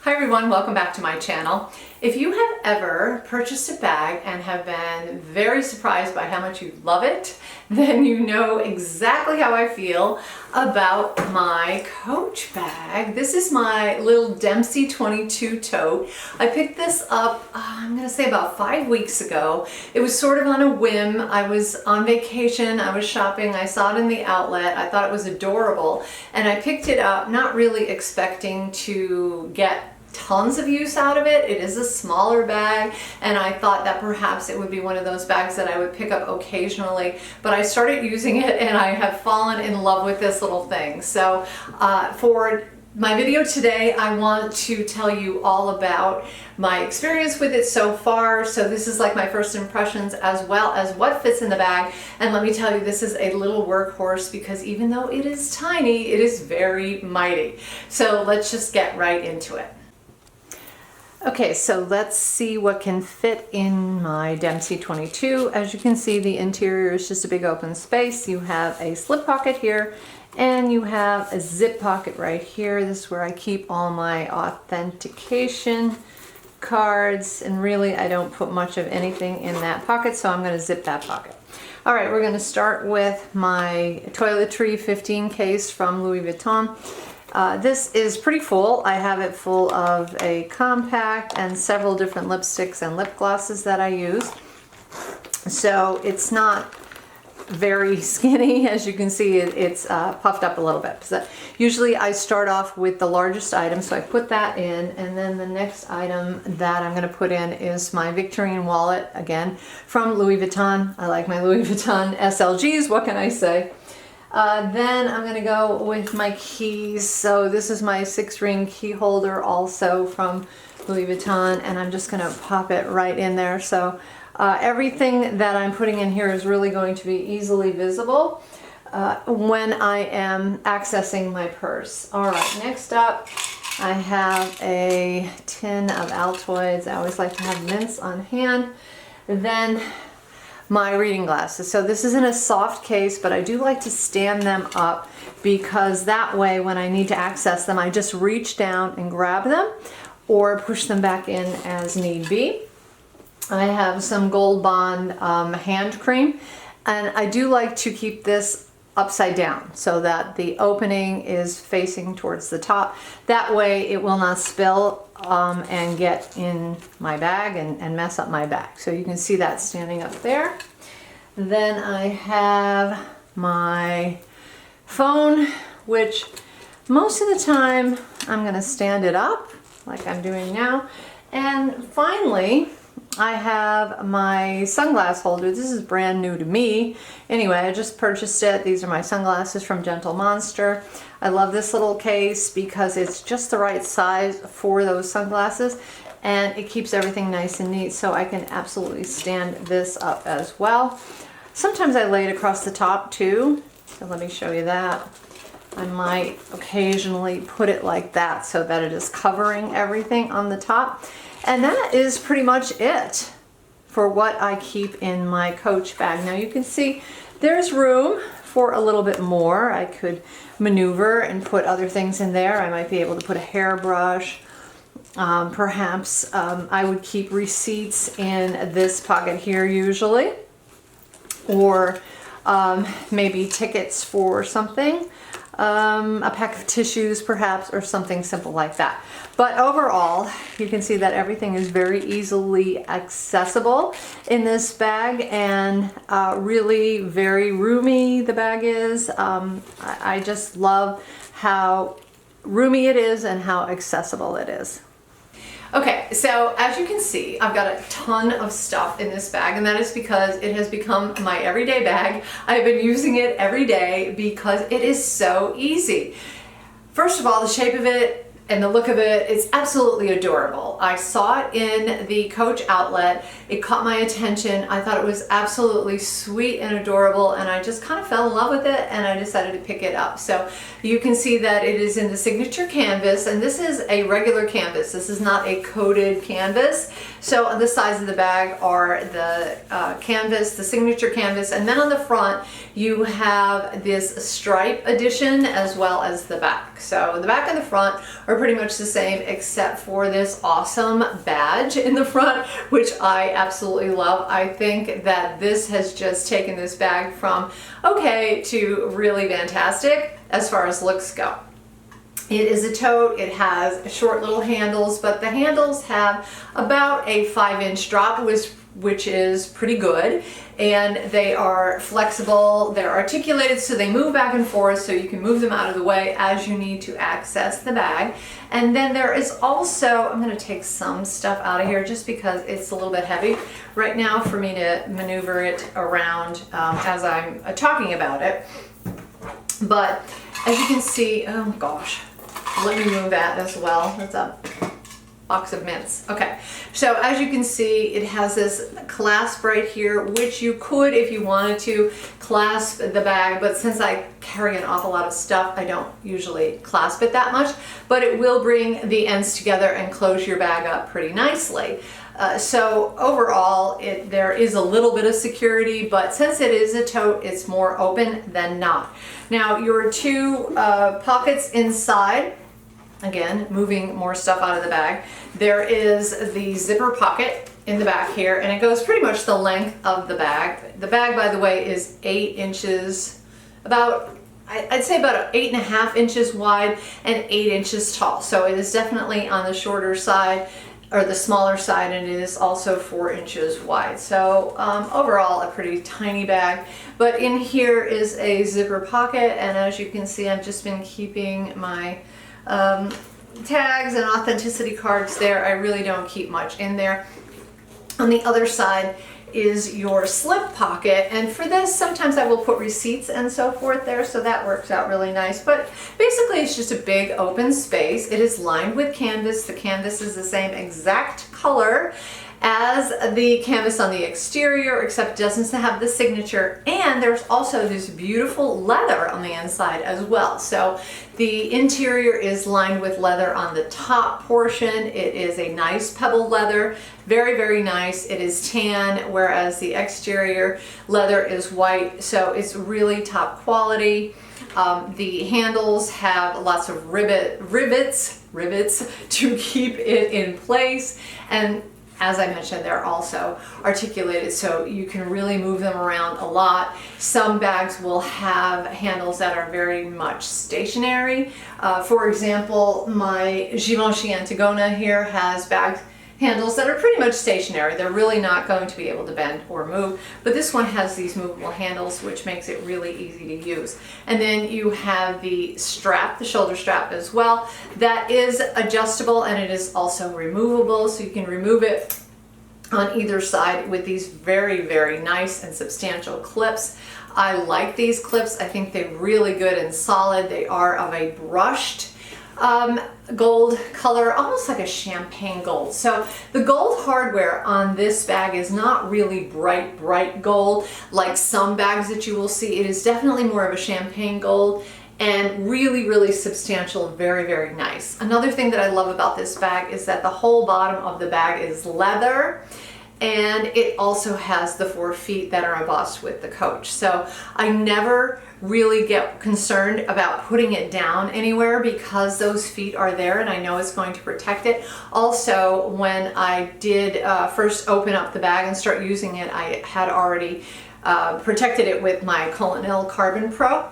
Hi everyone, welcome back to my channel. If you have ever purchased a bag and have been very surprised by how much you love it, then you know exactly how I feel about my Coach bag. This is my little Dempsey 22 tote. I picked this up, I'm gonna say about 5 weeks ago. It was sort of on a whim. I was on vacation, I was shopping, I saw it in the outlet, I thought it was adorable, and I picked it up not really expecting to get tons of use out of it. It is a smaller bag, and I thought that perhaps it would be one of those bags that I would pick up occasionally, but I started using it and I have fallen in love with this little thing. So for my video today, I want to tell you all about my experience with it so far. So this is like my first impressions as well as what fits in the bag. And let me tell you, this is a little workhorse because even though it is tiny, it is very mighty. So let's just get right into it. Okay, so let's see what can fit in my Dempsey 22. As you can see, the interior is just a big open space. You have a slip pocket here, and you have a zip pocket right here. This is where I keep all my authentication cards, and really I don't put much of anything in that pocket, so I'm going to zip that pocket. All right, we're going to start with my toiletry 15 case from Louis Vuitton. This is pretty full. I have it full of a compact and several different lipsticks and lip glosses that I use. So it's not very skinny. As you can see, it's puffed up a little bit. So usually I start off with the largest item, so I put that in, and then the next item that I'm going to put in is my Victorine wallet, again from Louis Vuitton. I like my Louis Vuitton SLGs, what can I say? Then I'm going to go with my keys. So this is my 6-ring key holder, also from Louis Vuitton, and I'm just going to pop it right in there. So everything that I'm putting in here is really going to be easily visible when I am accessing my purse. All right, next up I have a tin of Altoids. I always like to have mints on hand. Then my reading glasses. So this is in a soft case, but I do like to stand them up because that way when I need to access them, I just reach down and grab them or push them back in as need be. I have some Gold Bond hand cream, and I do like to keep this upside down so that the opening is facing towards the top. That way it will not spill and get in my bag and mess up my bag. So you can see that standing up there. Then I have my phone, which most of the time I'm going to stand it up like I'm doing now. And finally, I have my sunglass holder. This is brand new to me. Anyway, I just purchased it. These are my sunglasses from Gentle Monster. I love this little case because it's just the right size for those sunglasses, and it keeps everything nice and neat, so I can absolutely stand this up as well. Sometimes I lay it across the top too, so let me show you that. I might occasionally put it like that so that it is covering everything on the top. And that is pretty much it for what I keep in my Coach bag. Now you can see there's room for a little bit more. I could maneuver and put other things in there. I might be able to put a hairbrush. Perhaps I would keep receipts in this pocket here usually, or maybe tickets for something. A pack of tissues perhaps, or something simple like that. But overall, you can see that everything is very easily accessible in this bag, and really very roomy the bag is. I just love how roomy it is and how accessible it is. Okay, so as you can see, I've got a ton of stuff in this bag, and that is because it has become my everyday bag. I've been using it every day because it is so easy. First of all, the shape of it and the look of it is absolutely adorable. I saw it in the Coach outlet. It caught my attention. I thought it was absolutely sweet and adorable, and I just kind of fell in love with it, and I decided to pick it up. So you can see that it is in the signature canvas, and this is a regular canvas. This is not a coated canvas. So on the sides of the bag are the canvas, the signature canvas, and then on the front you have this stripe edition as well as the back. So the back and the front are pretty much the same except for this awesome badge in the front, which I absolutely love. I think that this has just taken this bag from okay to really fantastic as far as looks go. It is a tote. It has short little handles, but the handles have about a 5-inch drop, which is pretty good, and they are flexible, they're articulated, so they move back and forth, so you can move them out of the way as you need to access the bag. And then there is also, I'm going to take some stuff out of here just because it's a little bit heavy right now for me to maneuver it around as I'm talking about it. But as you can see, oh gosh, let me move that as well. That's a box of mints. Okay, so as you can see, it has this clasp right here, which you could, if you wanted to, clasp the bag, but since I carry an awful lot of stuff, I don't usually clasp it that much, but it will bring the ends together and close your bag up pretty nicely. So overall, there is a little bit of security, but since it is a tote, it's more open than not. Now, your two pockets inside, again, moving more stuff out of the bag. There is the zipper pocket in the back here, and it goes pretty much the length of the bag. The bag, by the way, is 8 inches, I'd say about 8.5 inches wide and 8 inches tall. So it is definitely on the shorter side, or the smaller side, and it is also 4 inches wide. So overall, a pretty tiny bag. But in here is a zipper pocket, and as you can see, I've just been keeping my tags and authenticity cards there. I really don't keep much in there. On the other side is your slip pocket, and for this sometimes I will put receipts and so forth there, so that works out really nice. But basically it's just a big open space. It is lined with canvas. The canvas is the same exact color as the canvas on the exterior, except it doesn't have the signature, and there's also this beautiful leather on the inside as well. So the interior is lined with leather on the top portion. It is a nice pebbled leather, very, very nice. It is tan, whereas the exterior leather is white, so it's really top quality. The handles have lots of rivets to keep it in place, and as I mentioned, they're also articulated, so you can really move them around a lot. Some bags will have handles that are very much stationary. For example, my Givenchy Antigona here has bag handles that are pretty much stationary. They're really not going to be able to bend or move, but this one has these movable handles, which makes it really easy to use. And then you have the strap, the shoulder strap as well, that is adjustable, and it is also removable, so you can remove it on either side with these very, very nice and substantial clips. I like these clips. I think they're really good and solid. They are of a brushed gold color, almost like a champagne gold. So the gold hardware on this bag is not really bright gold like some bags that you will see. It is definitely more of a champagne gold and really, really substantial, very, very nice. Another thing that I love about this bag is that the whole bottom of the bag is leather, and it also has the 4 feet that are embossed with the Coach. So I never really get concerned about putting it down anywhere because those feet are there and I know it's going to protect it. Also, when I did first open up the bag and start using it, I had already protected it with my Colonel Carbon Pro,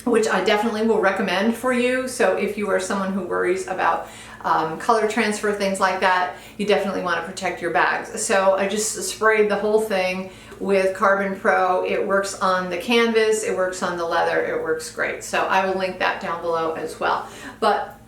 which I definitely will recommend for you. So if you are someone who worries about color transfer, things like that, you definitely want to protect your bags. So I just sprayed the whole thing with Carbon Pro. It works on the canvas, it works on the leather, it works great. So I will link that down below as well. But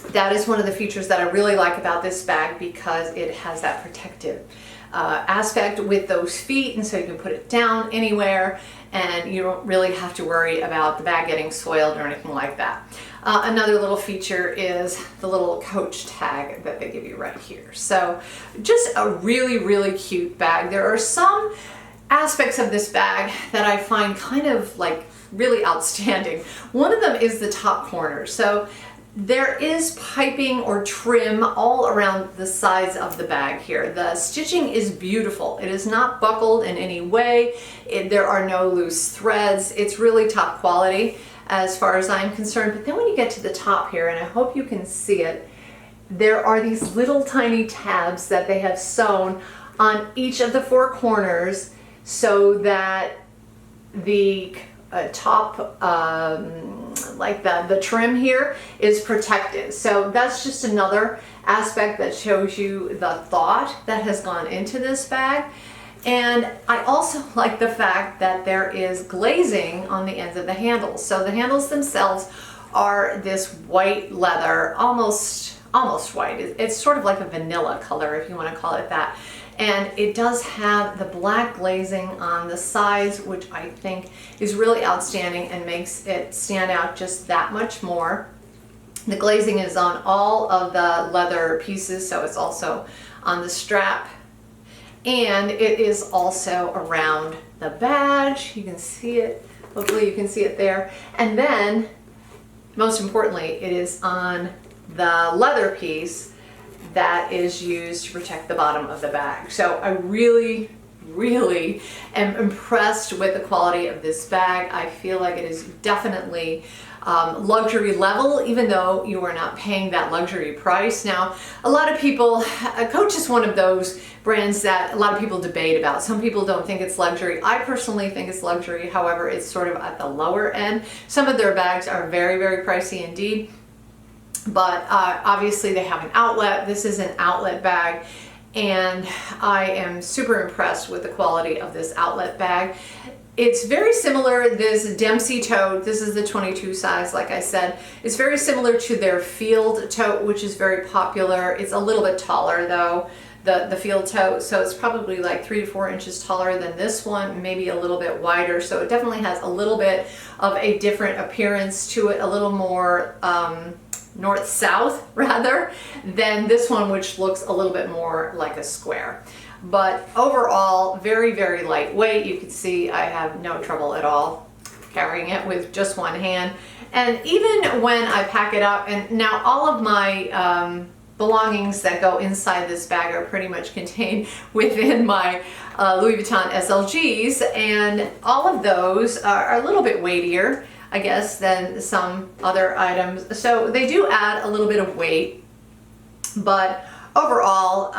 that is one of the features that I really like about this bag, because it has that protective aspect with those feet, and so you can put it down anywhere and you don't really have to worry about the bag getting soiled or anything like that. Another little feature is the little Coach tag that they give you right here. So just a really, really cute bag. There are some aspects of this bag that I find kind of like really outstanding. One of them is the top corner. So there is piping or trim all around the sides of the bag here. The stitching is beautiful. It is not buckled in any way. There are no loose threads. It's really top quality. as far as I'm concerned. But then when you get to the top here, and I hope you can see it, there are these little tiny tabs that they have sewn on each of the four corners so that the top, like the trim here is protected. So that's just another aspect that shows you the thought that has gone into this bag. And I also like the fact that there is glazing on the ends of the handles. So the handles themselves are this white leather, almost white. It's sort of like a vanilla color, if you want to call it that. And it does have the black glazing on the sides, which I think is really outstanding and makes it stand out just that much more. The glazing is on all of the leather pieces, so it's also on the strap. And it is also around the badge. You can see it, hopefully you can see it there. And then, most importantly, it is on the leather piece that is used to protect the bottom of the bag. So I really am impressed with the quality of this bag. I feel like it is definitely luxury level, even though you are not paying that luxury price. Now, a lot of people, Coach is one of those brands that a lot of people debate about. Some people don't think it's luxury. I personally think it's luxury. However, it's sort of at the lower end. Some of their bags are very pricey indeed. But obviously they have an outlet. This is an outlet bag, and I am super impressed with the quality of this outlet bag. It's very similar, this Dempsey tote, this is the 22 size, like I said. It's very similar to their field tote, which is very popular. It's a little bit taller though, the field tote, so it's probably like 3 to 4 inches taller than this one, maybe a little bit wider. So it definitely has a little bit of a different appearance to it, a little more north-south rather than this one, which looks a little bit more like a square. But overall, very lightweight. You can see I have no trouble at all carrying it with just one hand. And even when I pack it up, and now all of my belongings that go inside this bag are pretty much contained within my Louis Vuitton SLGs, and all of those are a little bit weightier, I guess, than some other items. So they do add a little bit of weight, but overall,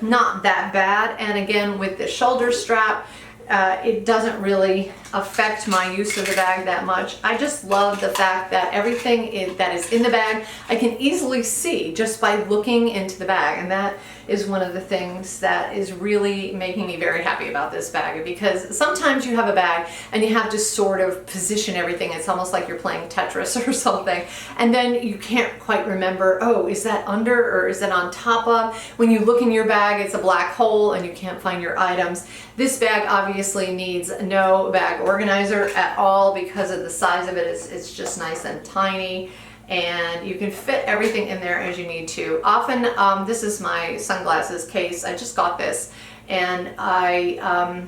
not that bad. And again, with the shoulder strap, it doesn't really affect my use of the bag that much. I just love the fact that everything that is in the bag, I can easily see just by looking into the bag. And that is one of the things that is really making me very happy about this bag, because sometimes you have a bag and you have to sort of position everything. It's almost like you're playing Tetris or something. And then you can't quite remember, oh, is that under or is that on top of? When you look in your bag, it's a black hole and you can't find your items. This bag obviously needs no bag organizer at all because of the size of it. It's just nice and tiny, and you can fit everything in there as you need to. Often, this is my sunglasses case. I just got this, and I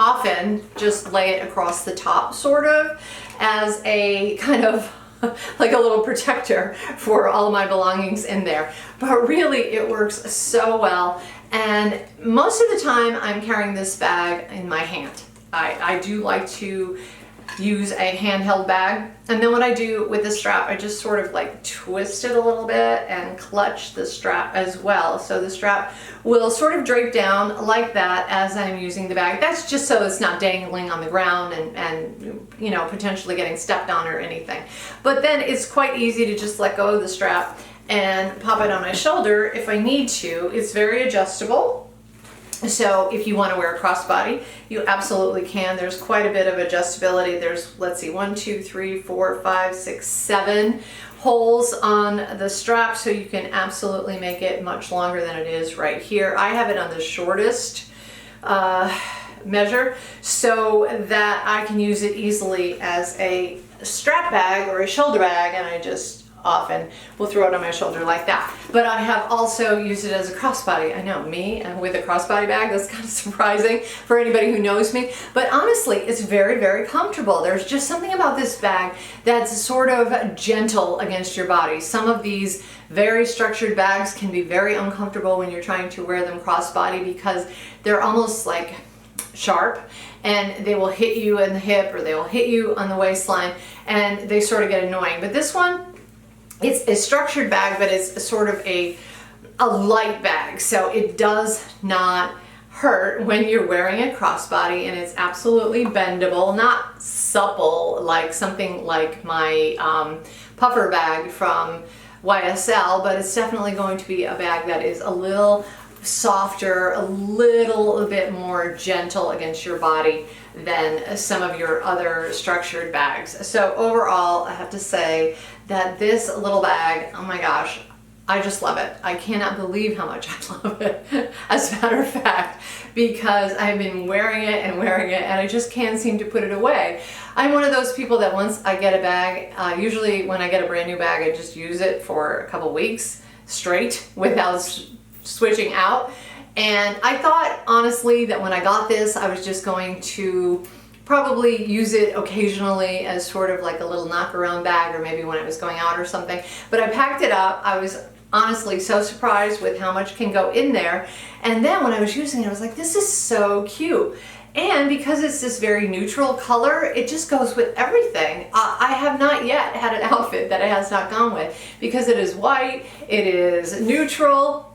often just lay it across the top, sort of, as a kind of like a little protector for all of my belongings in there. But really, it works so well. And most of the time I'm carrying this bag in my hand. I do like to use a handheld bag, and then what I do with the strap, I just sort of like twist it a little bit and clutch the strap as well. So the strap will sort of drape down like that as I'm using the bag. That's just so it's not dangling on the ground and you know, potentially getting stepped on or anything. But then it's quite easy to just let go of the strap and pop it on my shoulder if I need to. It's very adjustable. So if you want to wear a crossbody, you absolutely can. There's quite a bit of adjustability. There's, let's see, 1, 2, 3, 4, 5, 6, 7 holes on the strap, so you can absolutely make it much longer than it is right here. I have it on the shortest measure so that I can use it easily as a strap bag or a shoulder bag, and I just often will throw it on my shoulder like that. But I have also used it as a crossbody. I know, me and with a crossbody bag, that's kind of surprising for anybody who knows me. But honestly, it's very comfortable. There's just something about this bag that's sort of gentle against your body. Some of these very structured bags can be very uncomfortable when you're trying to wear them crossbody because they're almost like sharp, and they will hit you in the hip or they will hit you on the waistline, and they sort of get annoying. But this one, it's a structured bag, but it's sort of a light bag, so it does not hurt when you're wearing a crossbody, and it's absolutely bendable, not supple like something like my puffer bag from YSL, but it's definitely going to be a bag that is a little softer, a little bit more gentle against your body than some of your other structured bags. So overall, I have to say that this little bag, oh my gosh, I just love it. I cannot believe how much I love it, as a matter of fact, because I've been wearing it and I just can't seem to put it away. I'm one of those people that once I get a bag, usually when I get a brand new bag, I just use it for a couple weeks straight without switching out. And I thought, honestly, that when I got this, I was just going to probably use it occasionally as sort of like a little knock around bag, or maybe when I was going out or something. But I packed it up. I was honestly so surprised with how much can go in there. And then when I was using it, I was like, this is so cute. And because it's this very neutral color, it just goes with everything. I have not yet had an outfit that it has not gone with, because it is white, it is neutral,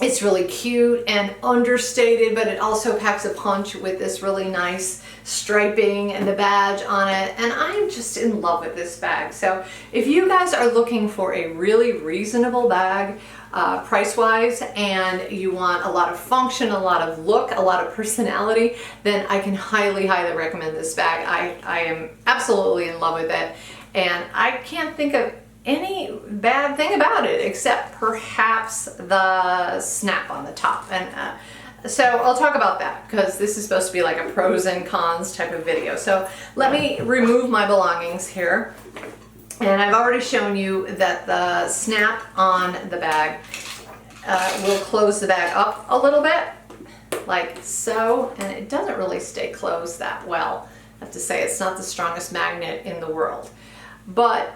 it's really cute and understated, but it also packs a punch with this really nice striping and the badge on it, and I'm just in love with this bag. So if you guys are looking for a really reasonable bag, price-wise, and you want a lot of function, a lot of look, a lot of personality, then I can highly, highly recommend this bag. I am absolutely in love with it, and I can't think of any bad thing about it except perhaps the snap on the top. And so I'll talk about that, because this is supposed to be like a pros and cons type of video. So let me remove my belongings here. And I've already shown you that the snap on the bag will close the bag up a little bit, like so, and it doesn't really stay closed that well. I have to say, it's not the strongest magnet in the world. But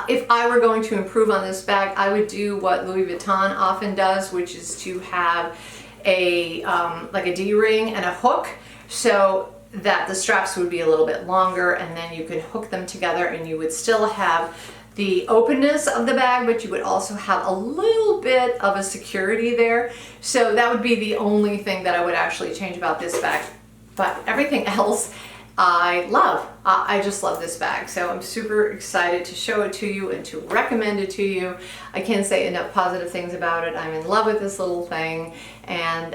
if I were going to improve on this bag, I would do what Louis Vuitton often does, which is to have a like a D-ring and a hook, so that the straps would be a little bit longer, and then you could hook them together and you would still have the openness of the bag, but you would also have a little bit of a security there. So that would be the only thing that I would actually change about this bag. But everything else I love. I just love this bag. So I'm super excited to show it to you and to recommend it to you. I can't say enough positive things about it. I'm in love with this little thing. And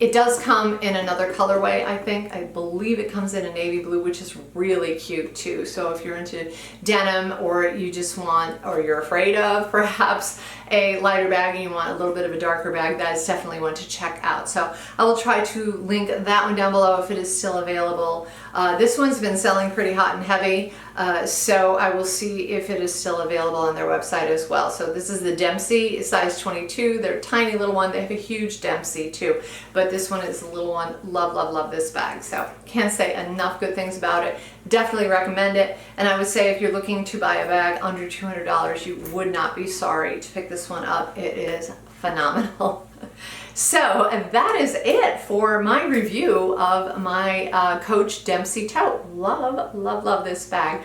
it does come in another colorway, I think. I believe it comes in a navy blue, which is really cute too. So if you're into denim, or you just want, or you're afraid of perhaps a lighter bag and you want a little bit of a darker bag, that is definitely one to check out. So I will try to link that one down below if it is still available. This one's been selling pretty hot and heavy, so I will see if it is still available on their website as well. So this is the Dempsey, size 22. They're a tiny little one. They have a huge Dempsey too, but this one is a little one. Love, love, love this bag. So can't say enough good things about it. Definitely recommend it. And I would say if you're looking to buy a bag under $200, you would not be sorry to pick this one up. It is phenomenal. So that is it for my review of my Coach Dempsey tote. Love, love, love this bag.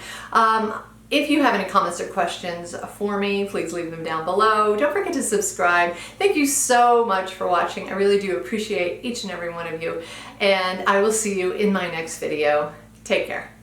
If you have any comments or questions for me, please leave them down below. Don't forget to subscribe. Thank you so much for watching. I really do appreciate each and every one of you. And I will see you in my next video. Take care.